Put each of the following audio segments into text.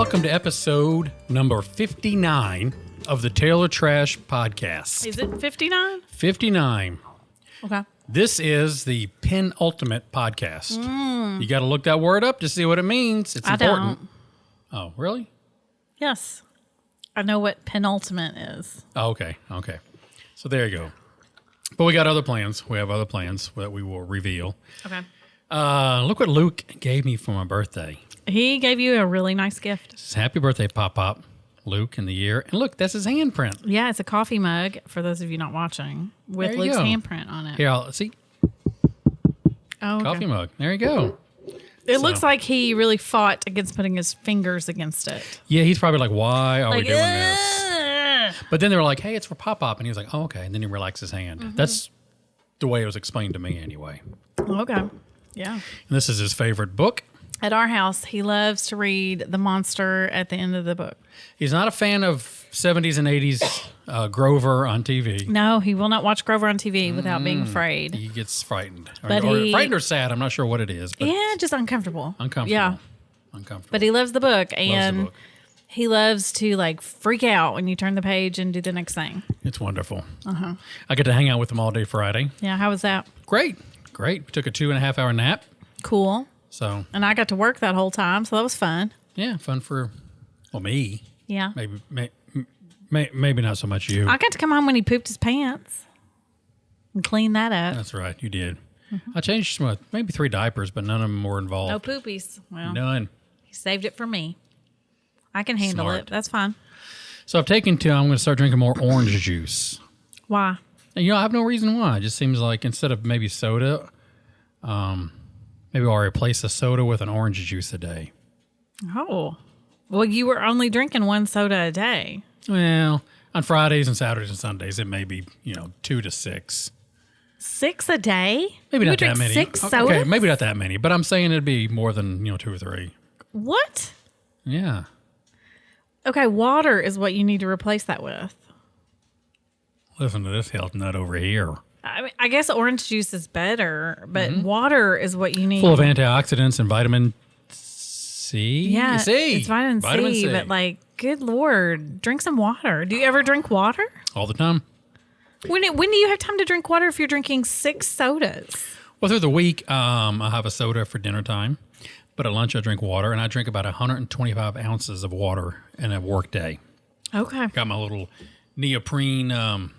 welcome to episode number 59 of the Taylor Trash Podcast. Is it 59? 59. Okay. This is the penultimate podcast. You got to look that word up to see what it means. It's important. Oh, really? Yes. I know what penultimate is. Oh, okay. Okay. So there you go. But we got other plans. We have other plans that we will reveal. Okay. Look what Luke gave me for my birthday. He gave you a really nice gift. It's happy birthday, Pop, Luke, in the year. And look, that's his handprint. Yeah, it's a coffee mug, for those of you not watching, with Luke's handprint on it. Here, I'll see. Oh, okay. Coffee mug. There you go. It looks like he really fought against putting his fingers against it. Yeah, he's probably like, why are we doing this? this? But then they were like, hey, it's for Pop. And he was like, oh, okay. And then he relaxed his hand. Mm-hmm. That's the way it was explained to me anyway. Okay. Yeah. And this is his favorite book. At our house, he loves to read the monster at the end of the book. He's not a fan of 70s and 80s Grover on TV. No, he will not watch Grover on TV without being afraid. He gets frightened. Or frightened or sad. I'm not sure what it is. But Yeah, just uncomfortable. uncomfortable. Yeah. Uncomfortable. But he loves the book, and the book. he loves to like freak out when you turn the page and do the next thing. It's wonderful. I get to hang out with him all day Friday. Yeah, how was that? Great. We took a 2.5 hour nap. Cool. So, And I got to work that whole time, so that was fun. yeah, fun for, me. Yeah. Maybe not so much you. I got to come home when he pooped his pants and clean that up. That's right. You did. I changed maybe 3 diapers, but none of them were involved. No poopies. Well, None. he saved it for me. I can handle Smart. it. That's fine. So I'm going to start drinking more orange juice. Why? And, I have no reason why. It just seems like instead of maybe soda, maybe I'll replace a soda with an orange juice a day. Oh. Well, you were only drinking 1 soda a day. Well, on Fridays and Saturdays and Sundays, it may be, 2 to 6. 6 a day? Maybe You not drink that many. 6 Okay, sodas? maybe not that many, but I'm saying it'd be more than, 2 or 3. What? Yeah. Okay, water is what you need to replace that with. Listen to this health nut over here. I mean, I guess orange juice is better, but water is what you need. Full of antioxidants and vitamin C. Yeah, C. it's vitamin C, but like, good Lord, drink some water. Do you ever drink water? All the time. When do you have time to drink water if you're drinking 6 sodas? Well, through the week, I have a soda for dinner time, but at lunch I drink water, and I drink about 125 ounces of water in a work day. Okay. Got my little neoprene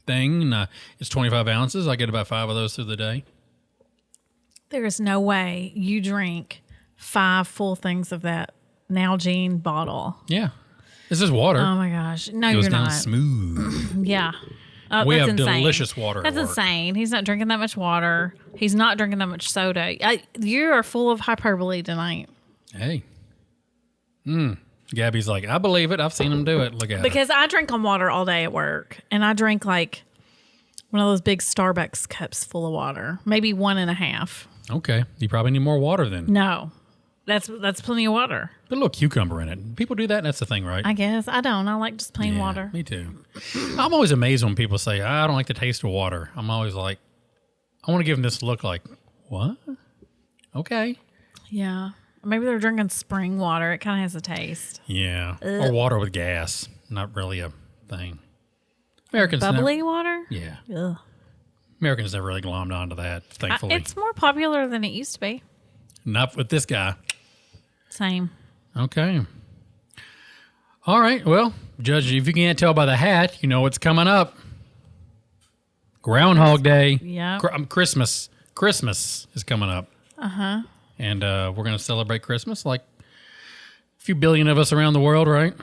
thing, and it's 25 ounces. I get about 5 of those through the day. There is no way you drink 5 full things of that Nalgene bottle. Yeah. This is water. Oh my gosh. No, Goes you're down not. smooth. Yeah. We that's have insane. delicious water at That's work. insane. He's not drinking that much water. He's not drinking that much soda. You are full of hyperbole tonight. Hey. Gabby's like, I believe it. I've seen him do it. Look at it. Because I drink on water all day at work, and I drink like one of those big Starbucks cups full of water, maybe 1.5. Okay. You probably need more water then. No, that's plenty of water. Put a little cucumber in it. People do that. That's the thing, right? I guess I don't. I like just plain Yeah, water. Me too. I'm always amazed when people say, I don't like the taste of water. I'm always like, I want to give them this look like, what? Okay. Yeah, maybe they're drinking spring water. It kind of has a taste. Yeah. Or water with gas. Not really a thing. Americans Bubbly water. Yeah. Ugh. Americans never really glommed onto that, thankfully. It's more popular than it used to be. Not with this guy. Same. Okay. All right. Well, Judge, if you can't tell by the hat, you know what's coming up. Groundhog Day. Yeah. Christmas. Christmas is coming up. Uh-huh. And we're going to celebrate Christmas like a few billion of us around the world, right?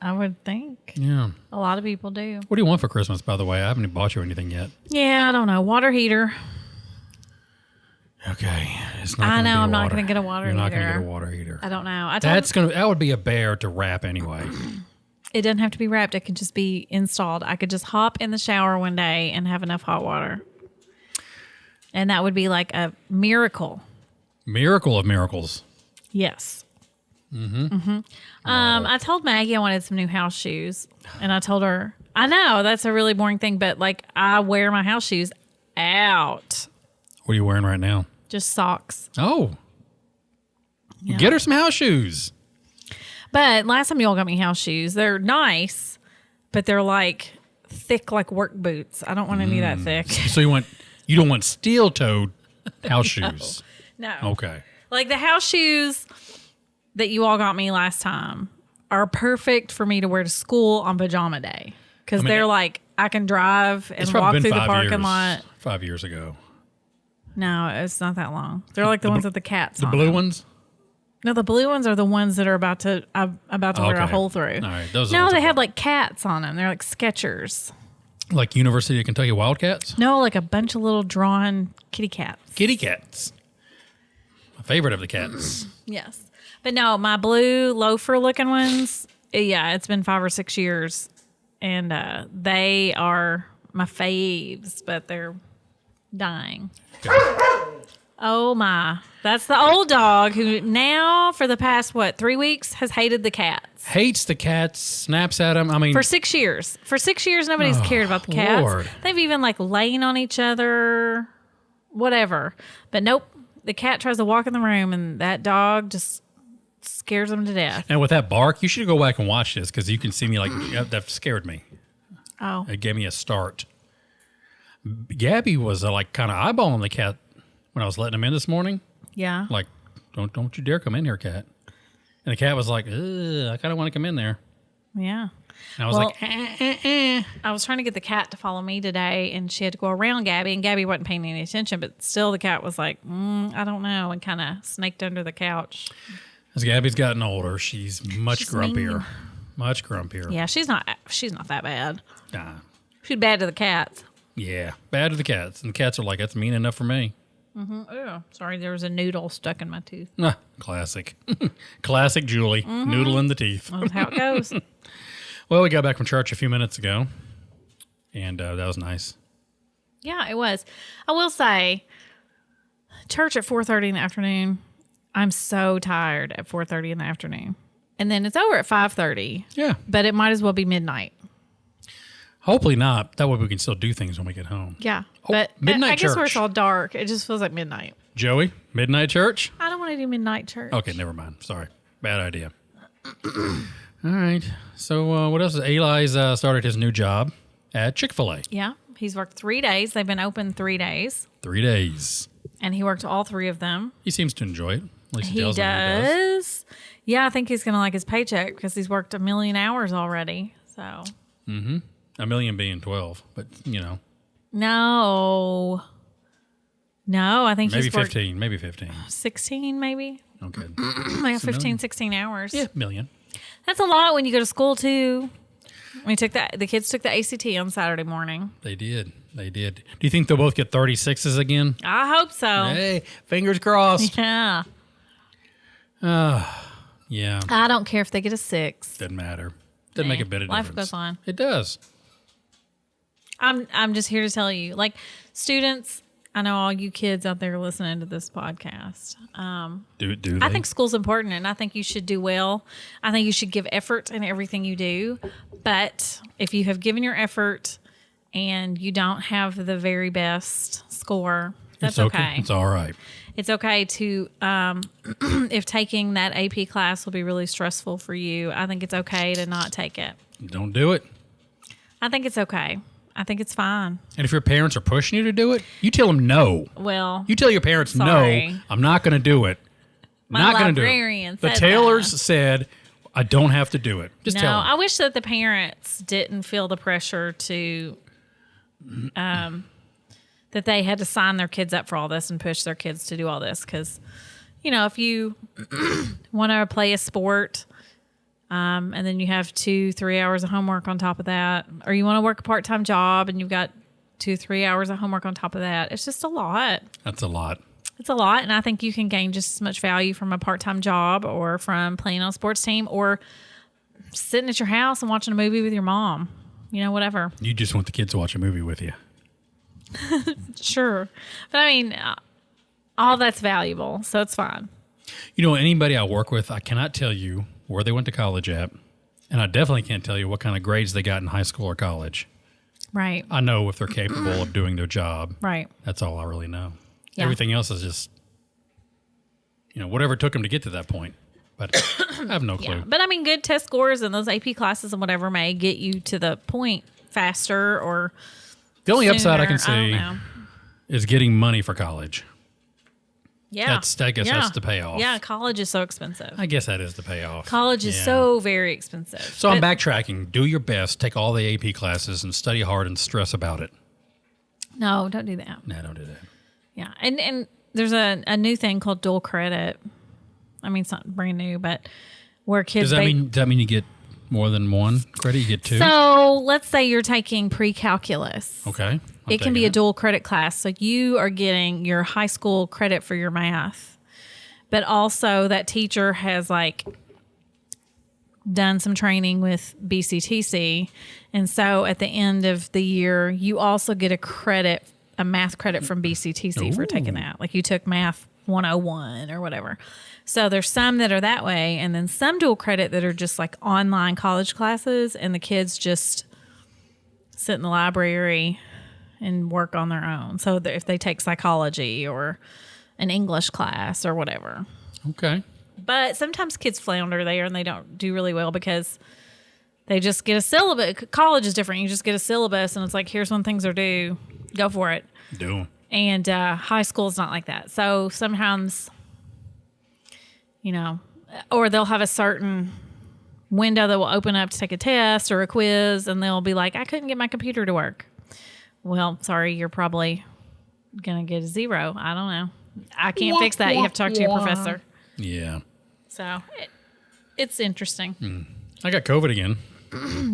I would think. Yeah. A lot of people do. What do you want for Christmas, by the way? I haven't bought you anything yet. Yeah, I don't know. Water heater. Okay. It's not I gonna know. be I'm not water. going to get a water You're heater. not going to get a water heater. I don't know. That would be a bear to wrap anyway. It doesn't have to be wrapped. It can just be installed. I could just hop in the shower one day and have enough hot water. And that would be like a miracle. Miracle of miracles. Yes. I told Maggie I wanted some new house shoes. And I told her, I know that's a really boring thing, but like I wear my house shoes out. What are you wearing right now? Just socks. Oh. Yeah. Get her some house shoes. But last time y'all got me house shoes. They're nice, but they're like thick, like work boots. I don't want any that thick. So you don't want steel-toed house shoes? No. Okay. Like the house shoes that you all got me last time are perfect for me to wear to school on pajama day. Because they're like, I can drive and walk through the parking lot. 5 years ago. No, it's not that long. They're like the ones with the cats on The blue them. ones? No, the blue ones are the ones that are about to wear a hole through. All right. Those are the No, ones they I have want. like cats on them. They're like Skechers. Like University of Kentucky Wildcats? No, like a bunch of little drawn kitty cats. Kitty cats. My favorite of the cats. Yes. But no, my blue loafer looking ones, yeah, it's been 5 or 6 years. And they are my faves, but they're dying. Okay. Oh my. That's the old dog who now for the past, 3 weeks has hated the cats. Hates the cats, snaps at them. I mean, For 6 years. For 6 years, nobody's cared about the cats. Lord. They've even like laying on each other, whatever. But nope, the cat tries to walk in the room and that dog just scares them to death. and with that bark, you should go back and watch this because you can see me like, that scared me. Oh, It gave me a start. Gabby was like kind of eyeballing the cat when I was letting him in this morning. yeah. Like, don't you dare come in here, cat. And the cat was like, ugh, I kind of want to come in there. Yeah. And I was Well, like, eh. I was trying to get the cat to follow me today, and she had to go around Gabby, and Gabby wasn't paying any attention, but still the cat was like, I don't know, and kind of snaked under the couch. As Gabby's gotten older, she's much She's grumpier. mean. Much grumpier. Yeah, she's not that bad. Nah. She's bad to the cats. Yeah. Bad to the cats. And the cats are like, that's mean enough for me. Oh, sorry, there was a noodle stuck in my tooth. Ah, classic. Classic Julie. Noodle in the teeth. That's how it goes. Well, we got back from church a few minutes ago, and that was nice. Yeah, it was. I will say, church at 4:30 in the afternoon. I'm so tired at 4:30 in the afternoon, and then it's over at 5:30. Yeah. But it might as well be midnight. Hopefully not. That way we can still do things when we get home. Yeah, Oh, but midnight I guess where it's church. all dark, it just feels like midnight. Joey, midnight church? I don't want to do midnight church. Okay, never mind. Sorry. Bad idea. All right. So what else? Eli's started his new job at Chick-Fil-A. Yeah, he's worked 3 days. They've been open 3 days, 3 days. and he worked all 3 of them. He seems to enjoy it. At least he He tells me he does. does. Yeah, I think he's going to like his paycheck because he's worked 1 million hours already. So, A million being 12, but no, I think maybe he's worked 15. Maybe 15. 16, maybe. Okay. Like 15, 16 hours. Yeah, million. That's a lot when you go to school too. The kids took the ACT on Saturday morning. They did. They did. Do you think they'll both get 36s again? I hope so. Hey, fingers crossed. Yeah. Yeah, I don't care if they get a 6. doesn't matter. Doesn't make a bit of Life difference. goes on. It does. I'm just here to tell you, like, students, I know all you kids out there listening to this podcast. Do they? I think school's important, and I think you should do well. I think you should give effort in everything you do. But if you have given your effort and you don't have the very best score, that's it's okay. It's all right. It's okay to, if taking that AP class will be really stressful for you, I think it's okay to not take it. Don't do it. I think it's okay. I think it's fine. And if your parents are pushing you to do it, you tell them no. Well, You tell your parents, Sorry. no, I'm not going to do it. My Not going to do librarian it. The said Taylors that. said, I don't have to do it. Just no, tell them. I wish that the parents didn't feel the pressure to, that they had to sign their kids up for all this and push their kids to do all this. Because, if you want to play a sport, and then you have 2-3 hours of homework on top of that, or you want to work a part-time job and you've got 2-3 hours of homework on top of that, it's just a lot. That's a lot. It's a lot, and I think you can gain just as much value from a part-time job or from playing on a sports team or sitting at your house and watching a movie with your mom. Whatever. You just want the kids to watch a movie with you. Sure. But I mean, all that's valuable, so it's fine. Anybody I work with, I cannot tell you where they went to college at, and I definitely can't tell you what kind of grades they got in high school or college. Right. I know if they're capable of doing their job. Right. That's all I really know. Yeah. Everything else is just, whatever took them to get to that point. but I have no clue. Yeah. But I mean, good test scores and those AP classes and whatever may get you to the point faster or The only upside I can sooner. see is getting money for college. Yeah. I guess that's the payoff. Yeah, college is so expensive. I guess that is the payoff. College is so very expensive. So I'm backtracking. Do your best. Take all the AP classes and study hard and stress about it. No, don't do that. No, don't do that. Yeah. And there's a new thing called dual credit. I mean, it's not brand new, but where kids... Does that mean you get more than one credit? You get two? So let's say you're taking pre-calculus. Okay. It can be a dual credit class. So you are getting your high school credit for your math, but also that teacher has done some training with BCTC. And so at the end of the year, you also get a math credit from BCTC for taking that. Like you took math 101 or whatever. So there's some that are that way. And then some dual credit that are just like online college classes and the kids just sit in the library and work on their own. So if they take psychology or an English class or whatever. Okay. But sometimes kids flounder there and they don't do really well because they just get a syllabus. College is different. You just get a syllabus and it's like, here's when things are due. Go for it. Do 'em. And high school is not like that. So sometimes, or they'll have a certain window that will open up to take a test or a quiz and they'll be like, I couldn't get my computer to work. Well, sorry, you're probably going to get a 0. I don't know. I can't fix that. You have to talk to your professor. Yeah. So it's interesting. I got COVID again.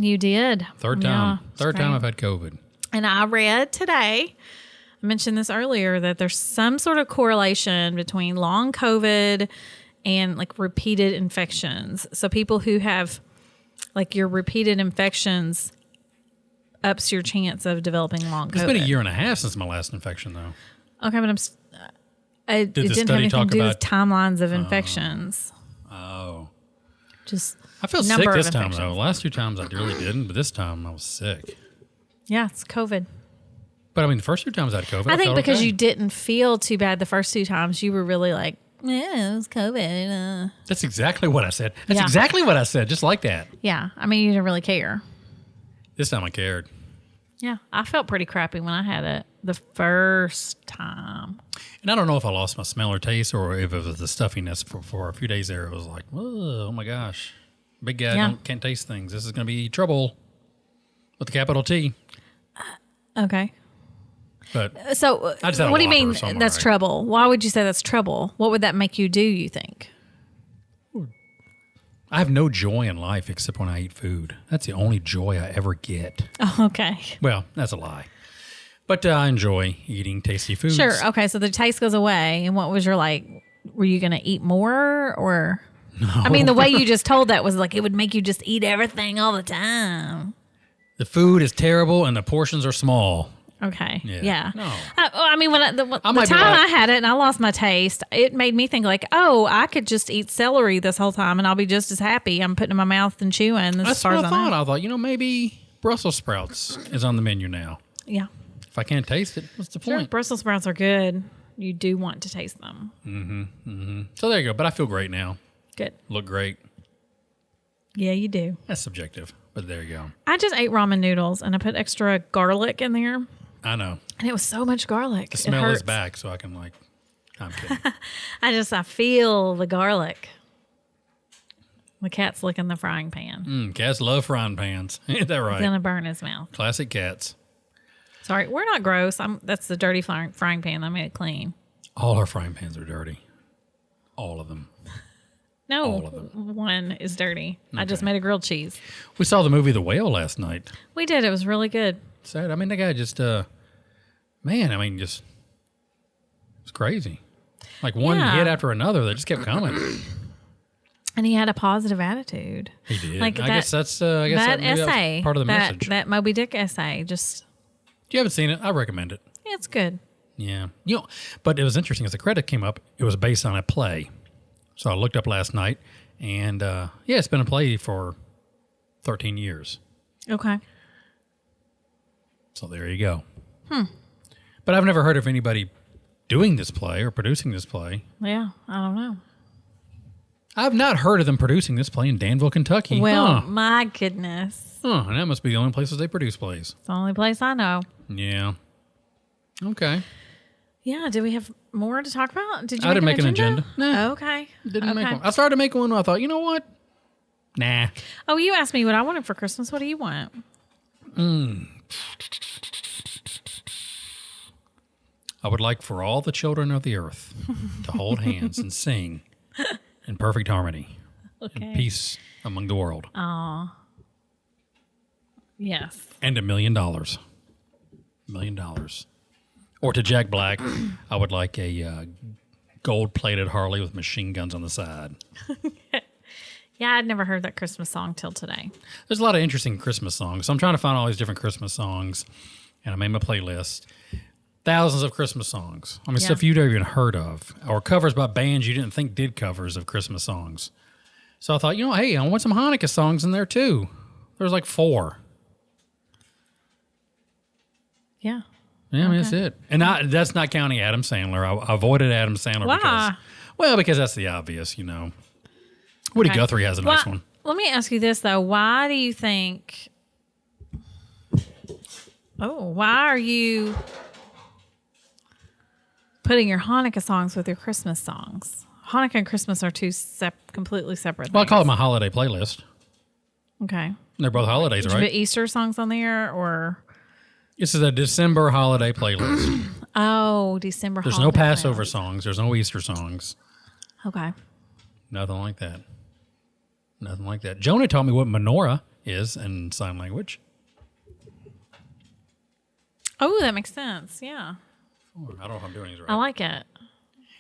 You did. Third time. Third time I've had COVID. And I read today, I mentioned this earlier, that there's some sort of correlation between long COVID and repeated infections. So people who have your repeated infections ups your chance of developing long COVID. It's been a year and a half since my last infection, though. Okay, but it didn't have anything to do with timelines of infections. Oh. Just I feel sick this time, though. The last 2 times I really didn't, but this time I was sick. Yeah, it's COVID. But I mean, the first 2 times I had COVID, I think because okay. you didn't feel too bad the first 2 times, you were really like, yeah, it was COVID. That's exactly what I said. That's exactly what I said, just like that. Yeah, I mean, you didn't really care. This time I cared. Yeah, I felt pretty crappy when I had it the first time. And I don't know if I lost my smell or taste or if it was the stuffiness for a few days there. It was like, whoa, oh my gosh. Big guy can't taste things. This is going to be trouble with the capital T. Okay. But so what do you mean that's trouble? Why would you say that's trouble? What would that make you do, you think? I have no joy in life except when I eat food. That's the only joy I ever get. Oh, okay. Well, that's a lie. But I enjoy eating tasty foods. Sure. Okay. So the taste goes away. And what was your were you going to eat more or? No. I mean, the way you just told that was it would make you just eat everything all the time. The food is terrible and the portions are small. Okay. Yeah. No. I mean, when the time I had it and I lost my taste, it made me think I could just eat celery this whole time and I'll be just as happy. I'm putting it in my mouth and chewing. That's what I thought. I thought, maybe Brussels sprouts is on the menu now. Yeah. If I can't taste it, what's the point? Brussels sprouts are good. You do want to taste them. Mm-hmm. Mm-hmm. So there you go. But I feel great now. Good. Look great. Yeah, you do. That's subjective, but there you go. I just ate ramen noodles and I put extra garlic in there. I know. And it was so much garlic. The smell is back, so I can I'm kidding. I feel the garlic. The cat's licking the frying pan. Cats love frying pans. Ain't that right? He's going to burn his mouth. Classic cats. Sorry, we're not gross. That's the dirty frying pan. I made it clean. All our frying pans are dirty. All of them. No, all of them. One is dirty. Okay. I just made a grilled cheese. We saw the movie The Whale last night. We did. It was really good. Sad. I mean, that guy just, it's crazy. One hit after another, they just kept coming. And he had a positive attitude. He did. I guess that's that essay, that part of the message. That Moby Dick essay. Just. If you haven't seen it, I recommend it. Yeah, it's good. Yeah. But it was interesting. As the credit came up, it was based on a play. So I looked up last night, and it's been a play for 13 years. Okay. So there you go. But I've never heard of anybody doing this play or producing this play. Yeah, I don't know. I've not heard of them producing this play in Danville, Kentucky. Well, my goodness. Oh, and that must be the only places they produce plays. It's the only place I know. Yeah. Okay. Yeah, do we have more to talk about? Did you I didn't make an agenda. Nah. Okay. Didn't make one. I started to make one. I thought, you know what? Nah. Oh, you asked me what I wanted for Christmas. What do you want? I would like for all the children of the earth to hold hands and sing in perfect harmony and peace among the world. Aw. Yes. And $1 million. $1 million. Or to Jack Black, I would like a gold-plated Harley with machine guns on the side. Yeah, I'd never heard that Christmas song till today. There's a lot of interesting Christmas songs. So I'm trying to find all these different Christmas songs, and I made my playlist. Thousands of Christmas songs. I mean, stuff you'd never even heard of, or covers by bands you didn't think did covers of Christmas songs. So I thought, you know, hey, I want some Hanukkah songs in there too. There's like 4. Yeah. Yeah, I mean, that's it. And that's not counting Adam Sandler. I avoided Adam Sandler Why? because that's the obvious, you know. Woody Guthrie has a nice one. Let me ask you this, though. Why do you think... why are you putting your Hanukkah songs with your Christmas songs? Hanukkah and Christmas are two completely separate things. Well, I call it my holiday playlist. Okay. They're both holidays, Did you right? put Easter songs on there, or... This is a December holiday playlist. Oh, December There's holiday no Passover playlist. songs. There's no Easter songs. Okay. Nothing like that. Nothing like that. Jonah taught me what menorah is in sign language. Oh, that makes sense. Yeah. I don't know if I'm doing this right. I like it. And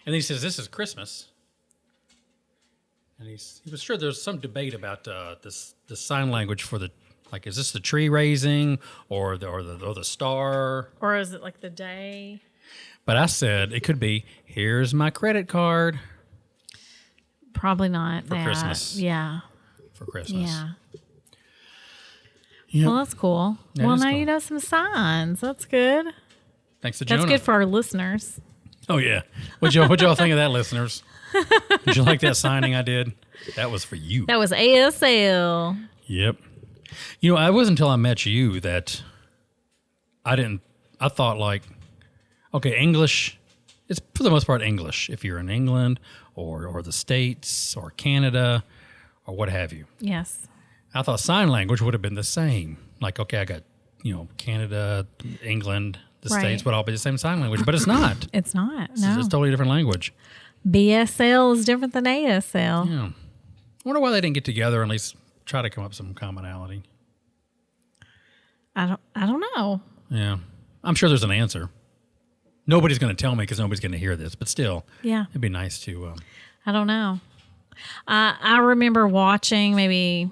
then he says, this is Christmas. And he was sure there's some debate about the sign language for the, like, is this the tree raising or the star? Or is it like the day? But I said it could be, here's my credit card. Probably not. For Christmas. Yeah. For Christmas. Yeah. Yep. Well, that's cool. That well, is now cool. you know some signs. That's good. Thanks to Jonah. That's good for our listeners. Oh, yeah. What'd y'all think of that, listeners? Did you like that signing I did? That was for you. That was ASL. Yep. You know, it wasn't until I met you that I thought like, okay, English, it's for the most part English. If you're in England or the States or Canada or what have you. Yes. I thought sign language would have been the same. Like, okay, I got, Canada, England, the States would all be the same sign language, but it's not. It's not. It's No. a totally different language. BSL is different than ASL. Yeah. I wonder why they didn't get together and at least try to come up with some commonality. I don't know. Yeah. I'm sure there's an answer. Nobody's going to tell me because nobody's going to hear this, but still, Yeah. it'd be nice to. I don't know. I remember watching maybe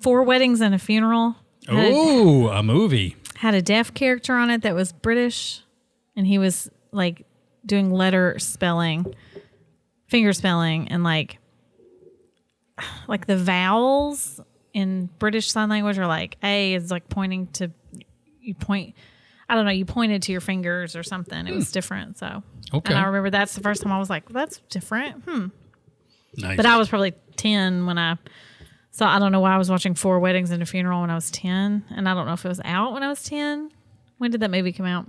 4 Weddings and a Funeral. Oh, a movie. Had a deaf character on it that was British, and he was like doing letter spelling, finger spelling, and like the vowels in British Sign Language are like A is like pointing to, you point, I don't know, you pointed to your fingers or something. It was different. So, Okay. And I remember that's the first time I was like, that's different. Nice. But I was probably 10 when so I don't know why I was watching 4 Weddings and a Funeral when I was 10. And I don't know if it was out when I was 10. When did that movie come out?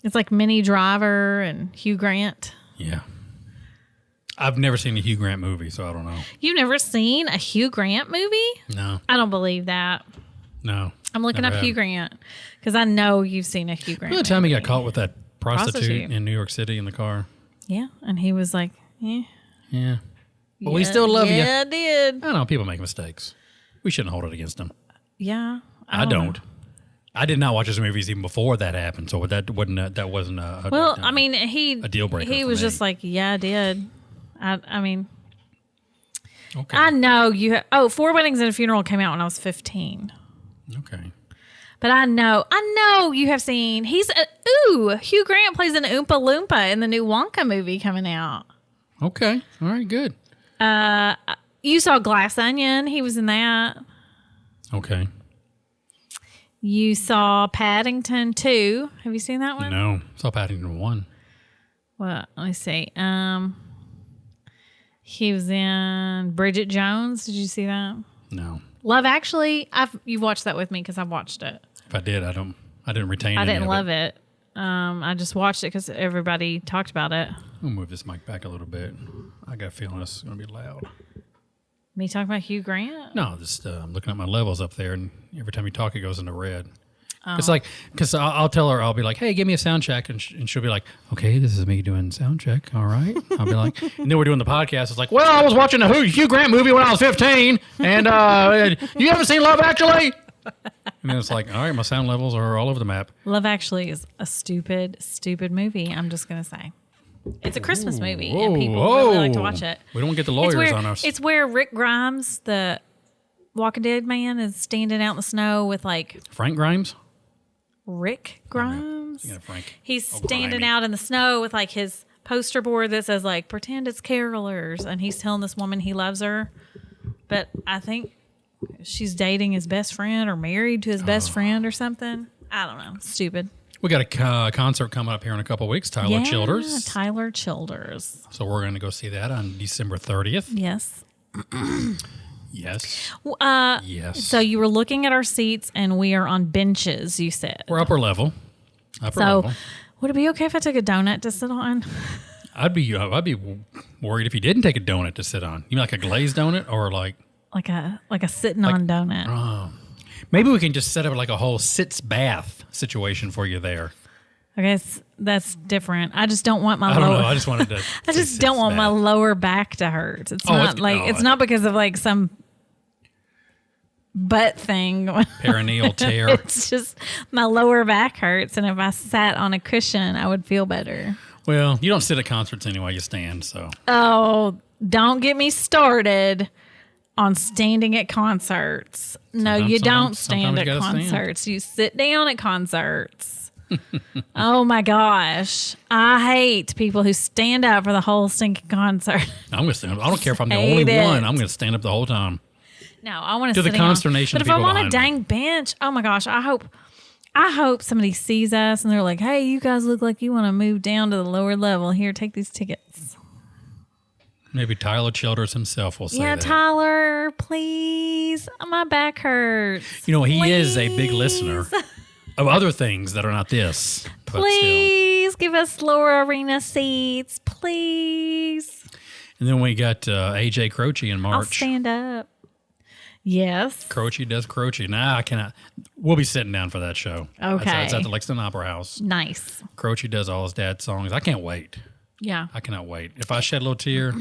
It's like Minnie Driver and Hugh Grant. Yeah. I've never seen a Hugh Grant movie, so I don't know. You've never seen a Hugh Grant movie? No. I don't believe that. No. I'm looking Never up have. Hugh Grant because I know you've seen a Hugh Grant Remember the time movie. he got caught with that prostitute in New York City in the car? Yeah, and he was like, yeah. Yeah. But we still love you. Yeah, I did. I don't know. People make mistakes. We shouldn't hold it against them. Yeah. I don't. I did not watch his movies even before that happened, so that wasn't a Well, I mean, a deal breaker. He for was me. just like, yeah, I did. I mean, okay. I know you. 4 Weddings and a Funeral came out when I was 15. Okay. But I know you have seen. Hugh Grant plays an Oompa Loompa in the new Wonka movie coming out. Okay. All right. Good. You saw Glass Onion. He was in that. Okay. You saw Paddington 2. Have you seen that one? No. Saw Paddington 1. Well, let me see. He was in Bridget Jones. Did you see that? No. Love Actually. You've watched that with me because I've watched it. If I did, I didn't retain. I didn't love it. I just watched it because everybody talked about it. I'll move this mic back a little bit. I got a feeling this is going to be loud. Me talking about Hugh Grant? No, just looking at my levels up there, and every time you talk, it goes into red. It's like, because I'll tell her, I'll be like, hey, give me a sound check. And she'll be like, okay, this is me doing sound check. All right. I'll be like, and then we're doing the podcast. It's like, well, I was watching a Hugh Grant movie when I was 15. And you haven't seen Love Actually? And then it's like, all right, my sound levels are all over the map. Love Actually is a stupid, stupid movie. I'm just going to say. It's a Christmas movie, and people really like to watch it. We don't get the lawyers on us. It's where Rick Grimes, the Walking Dead man, is standing out in the snow with like... Frank Grimes? Rick Grimes? Yeah, Frank. He's standing out in the snow with like his poster board that says like, pretend it's carolers. And he's telling this woman he loves her. But I think she's dating his best friend or married to his best friend or something. I don't know. Stupid. We got a concert coming up here in a couple of weeks, Tyler Childers. Tyler Childers. So we're going to go see that on December 30th. Yes. Yes. Yes. So you were looking at our seats, and we are on benches, you said. We're upper level. So would it be okay if I took a donut to sit on? I'd be worried if you didn't take a donut to sit on. You mean like a glazed donut or like a sitting on donut? Maybe we can just set up like a whole sits bath situation for you there. Okay, that's different. I just don't want my I don't know. I just wanted to. I just don't want my lower back to hurt. It's not because of like some butt thing. Perineal tear. It's just my lower back hurts, and if I sat on a cushion, I would feel better. Well, you don't sit at concerts anyway. You stand. So. Oh, don't get me started on standing at concerts. No, you don't stand at concerts. You sit down at concerts. Oh my gosh. I hate people who stand up for the whole stinking concert. I'm going to stand up. I don't care if I'm the only one. I'm going to stand up the whole time. No, I want to sit down. To the consternation of people behind me. But if I'm on a dang bench, oh my gosh, I hope somebody sees us and they're like, hey, you guys look like you want to move down to the lower level. Here, take these tickets. Maybe Tyler Childers himself will say that. Yeah, Tyler, please. My back hurts. You know, he is a big listener of other things that are not this. Please give us lower arena seats. Please. And then we got AJ Croce in March. I'll stand up. Yes. Croce does Croce. Nah, I cannot. We'll be sitting down for that show. Okay. It's at the Lexington Opera House. Nice. Croce does all his dad's songs. I can't wait. Yeah. I cannot wait. If I shed a little tear.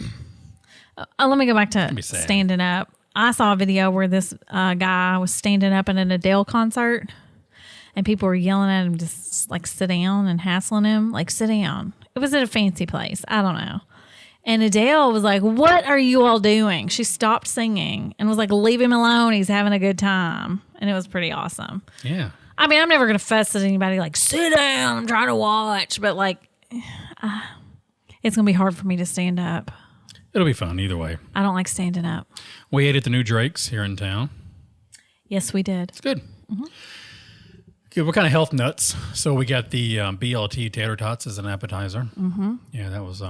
Let me go back to standing up. I saw a video where this guy was standing up at an Adele concert, and people were yelling at him just like sit down and hassling him. Like, sit down. It was at a fancy place. I don't know. And Adele was like, what are you all doing? She stopped singing and was like, leave him alone. He's having a good time. And it was pretty awesome. Yeah. I mean, I'm never going to fuss at anybody like, sit down, I'm trying to watch. But like, it's going to be hard for me to stand up. It'll be fun either way. I don't like standing up. We ate at the new Drake's here in town. Yes, we did. It's good. Mm-hmm. Good. We're kind of health nuts. So we got the BLT tater tots as an appetizer. Mm-hmm. Yeah, that was...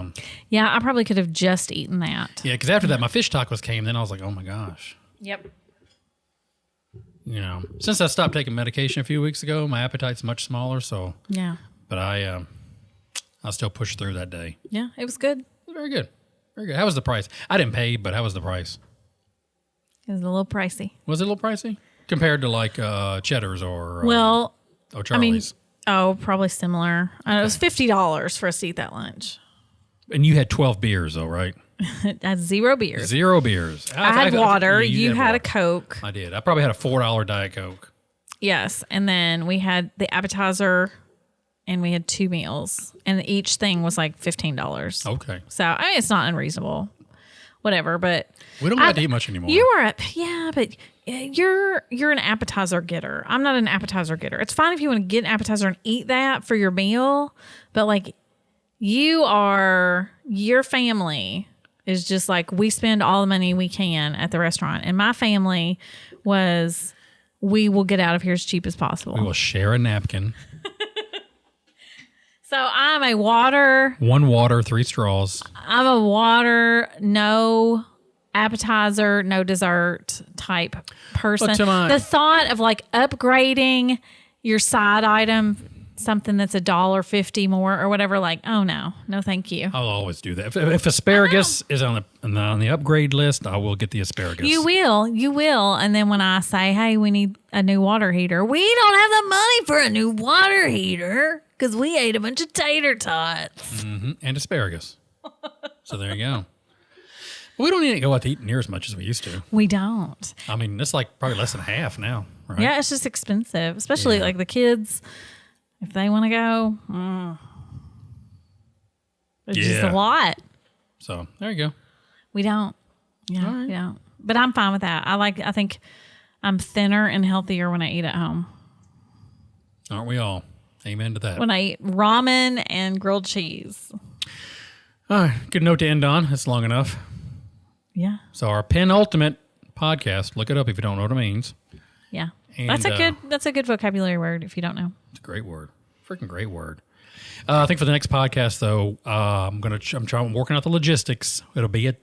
Yeah, I probably could have just eaten that. Yeah, because after that, my fish tacos came. Then I was like, oh my gosh. Yep. You know, since I stopped taking medication a few weeks ago, my appetite's much smaller. So yeah. But I still pushed through that day. Yeah, it was good. Very good. Very good. How was the price? I didn't pay, but how was the price? It was a little pricey. Was it a little pricey? Compared to like Cheddar's or I Charlie's? mean, probably similar. It was $50 for us to eat that lunch. And you had 12 beers though, right? That's 0 beers. 0 beers. I had water. You had a Coke. I did. I probably had a $4 Diet Coke. Yes. And then we had the appetizer and we had 2 meals. And each thing was like $15. Okay. So I mean, it's not unreasonable. Whatever, but we don't have to eat much anymore. But you're an appetizer getter. I'm not an appetizer getter. It's fine if you want to get an appetizer and eat that for your meal, but like your family is just like, we spend all the money we can at the restaurant, and my family was, we will get out of here as cheap as possible. We will share a napkin. So I'm a water. 1 water, 3 straws. I'm a water, no appetizer, no dessert type person. The thought of like upgrading your side item, something that's $1.50 more or whatever, like, oh no, thank you. I'll always do that. If asparagus is on the upgrade list, I will get the asparagus. You will. And then when I say, hey, we need a new water heater, we don't have the money for a new water heater because we ate a bunch of tater tots. Mm-hmm. And asparagus. So there you go. We don't need to go out to eat near as much as we used to. We don't. I mean, it's like probably less than half now, right? Yeah, it's just expensive, especially like the kids. If they want to go, it's just a lot. So there you go. We don't. Yeah, we don't. But I'm fine with that. I think I'm thinner and healthier when I eat at home. Aren't we all? Amen to that. When I eat ramen and grilled cheese. All right, good note to end on. It's long enough. Yeah. So our penultimate podcast. Look it up if you don't know what it means. Yeah. And, that's a good vocabulary word if you don't know. It's a great word. Freaking great word. I think for the next podcast though, I'm working out the logistics. It'll be at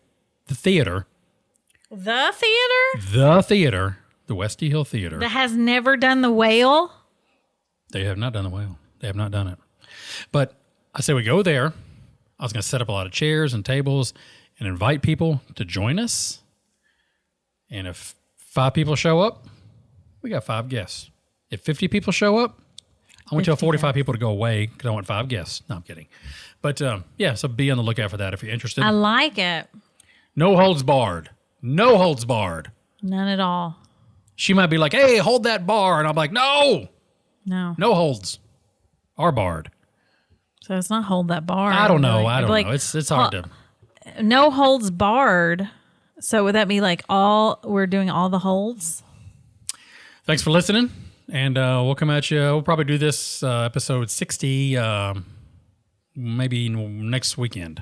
the theater. The theater? The theater. The Westy Hill Theater. That has never done the whale? They have not done the whale. They have not done it. But I say we go there. I was going to set up a lot of chairs and tables and invite people to join us. And if 5 people show up, we got 5 guests. If 50 people show up, I want to tell 45 people to go away because I want 5 guests. No, I'm kidding. But so be on the lookout for that if you're interested. I like it. No holds barred. No holds barred. None at all. She might be like, hey, hold that bar. And I'm like, no. No. No holds are barred. So it's not hold that bar. I don't know. I don't know. It's hard to. No holds barred. So would that be like we're doing all the holds? Thanks for listening. And we'll come at you. We'll probably do this episode 60 maybe next weekend.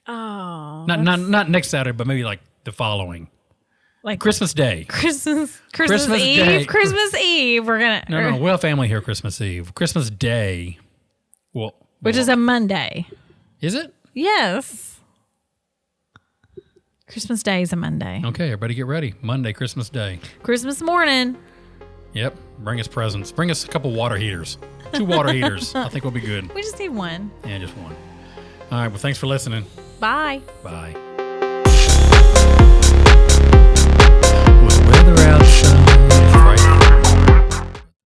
Oh. Not next Saturday, but maybe like the following. Like Christmas Day. Christmas Eve. Day. Christmas Eve. We're going to. No. We'll have family here Christmas Eve. Christmas Day. Which is a Monday. Is it? Yes. Christmas Day is a Monday. Okay, everybody get ready. Monday, Christmas Day. Christmas morning. Yep. Bring us presents. Bring us a couple water heaters. 2 water heaters. I think we'll be good. We just need 1. Yeah, just 1. All right. Well, thanks for listening. Bye. Bye. With weather outside.